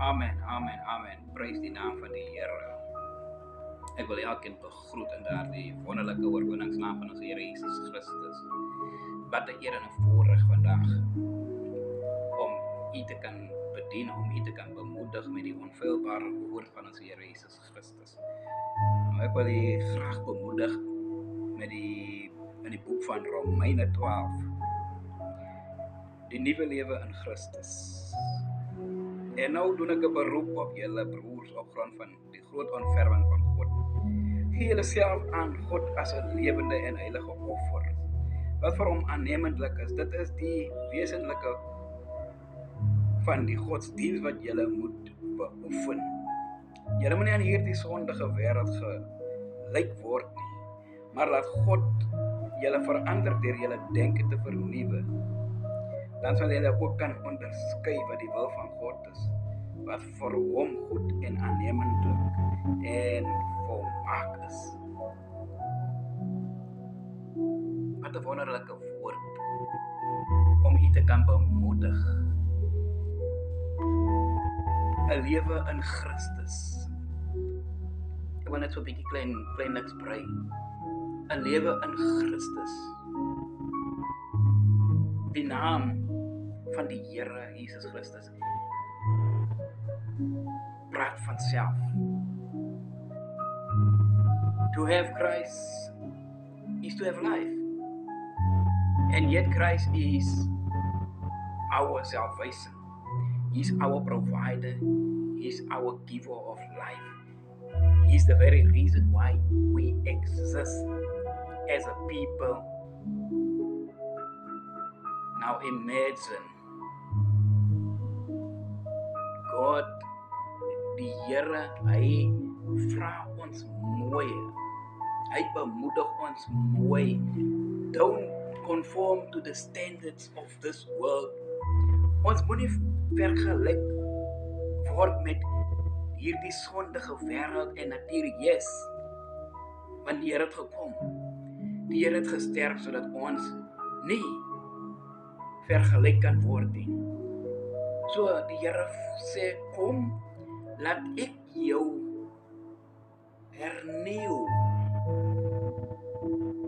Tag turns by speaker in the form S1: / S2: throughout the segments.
S1: Amen, amen, amen. Prys die naam van die Here. Ek wil elkeen begroet in daardie wonderlike oorwinningsnaam van ons Here Jesus Christus. Wat 'n eer en 'n voorreg vandag om u te kan bedien, om u te kan bemoedig met die onfeilbare woord van ons Here Jesus Christus. Nou ek wil u graag bemoedig met in die boek van Romeine 12. Die nuwe lewe in Christus. En nou doen ek 'n beroep op julle broers op grond van die groot ontferming van God. Gee julleself aan God as 'n lewende en heilige offer, wat vir hom aannemendlik is. Dit is die wesenlike van die godsdiens wat julle moet beoefen. Julle moet nie aan hierdie sondige wêreld gelyk word nie, maar laat God julle verander deur julle denke te vernuwe. Dan sal julle ook kan onderskei wat die wil van God is, wat vir hom goed en aannemendlik en volmaak is. Wat 'n wonderlike woord om u te kan bemoedig. 'n Lewe in Christus. Ek wil net so 'n bietjie klein niks brei. 'n Lewe in Christus. Die naam van die Here Jesus Christus praat van self. To have Christ is to have life. And yet Christ is our salvation. He's our provider. He's our giver of life. He's the very reason why we exist as a people. Now imagine God, die Here, hy vra ons mooi. Hy bemoedig ons mooi. Don't conform to the standards of this world. Ons moet nie vergelyk word met hierdie sondige wêreld en natuurlik, yes. Want die Here het gekom. Die Here het gesterf sodat ons nie vergelyk kan word nie. So die Here sê, kom, laat ek jou hernieuw.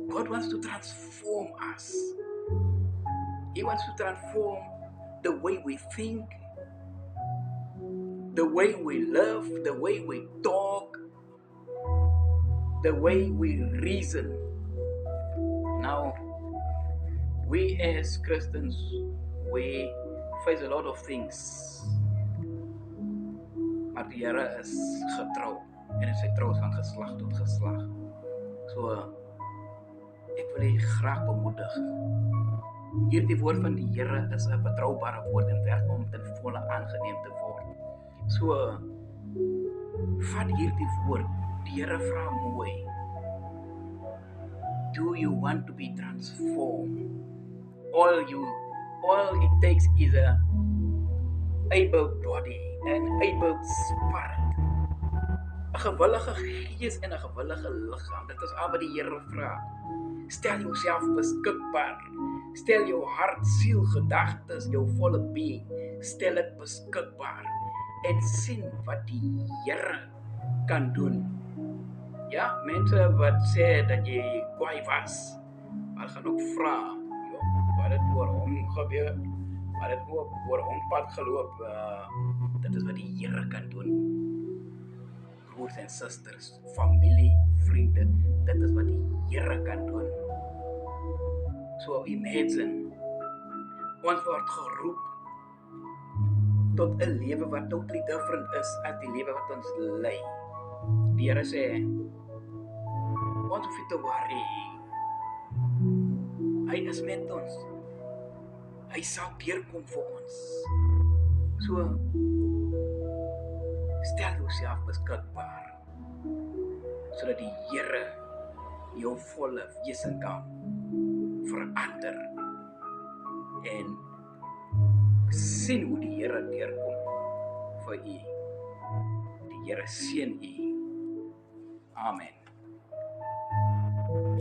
S1: God wants to transform us. He wants to transform the way we think, the way we live, the way we talk, the way we reason. Now, we as Christians, we face a lot of things. Maar die Here is getrou en hy trou van geslag tot geslag. So ek wil u graag bemoedig. Hierdie woord van die Here is 'n betroubare woord en werk om ten volle aangeneem te word. So vat hierdie woord. Die Here vra mooi. Do you want to be transformed? All it takes is a able body, an able spirit, 'n gewillige gees en 'n gewillige liggaam. Dit is al wat die Here vra. Stel jouself beskikbaar. Stel jou hart, siel, gedagtes, jou volle being, stel dit beskikbaar en sien wat die Here kan doen. Ja, mense wat sê dat jy kwaai was, maar gaan ook vra, wat het oor hom gebeur, wat het oor hom pad geloop, dit is wat die Here kan doen. Broers en susters, familie, vriende, dit is wat die Here kan doen. So imagine, ons word geroep tot 'n lewe wat totally different is as die lewe wat ons lei. Die Here sê, ons hoef nie te worry. Hy is met ons. Hy sal deurkom vir ons. So, stel jouself beskikbaar, sodat die Here jou volle wese kan verander en sien hoe die Here deurkom vir u. Die Here seën u. Amen.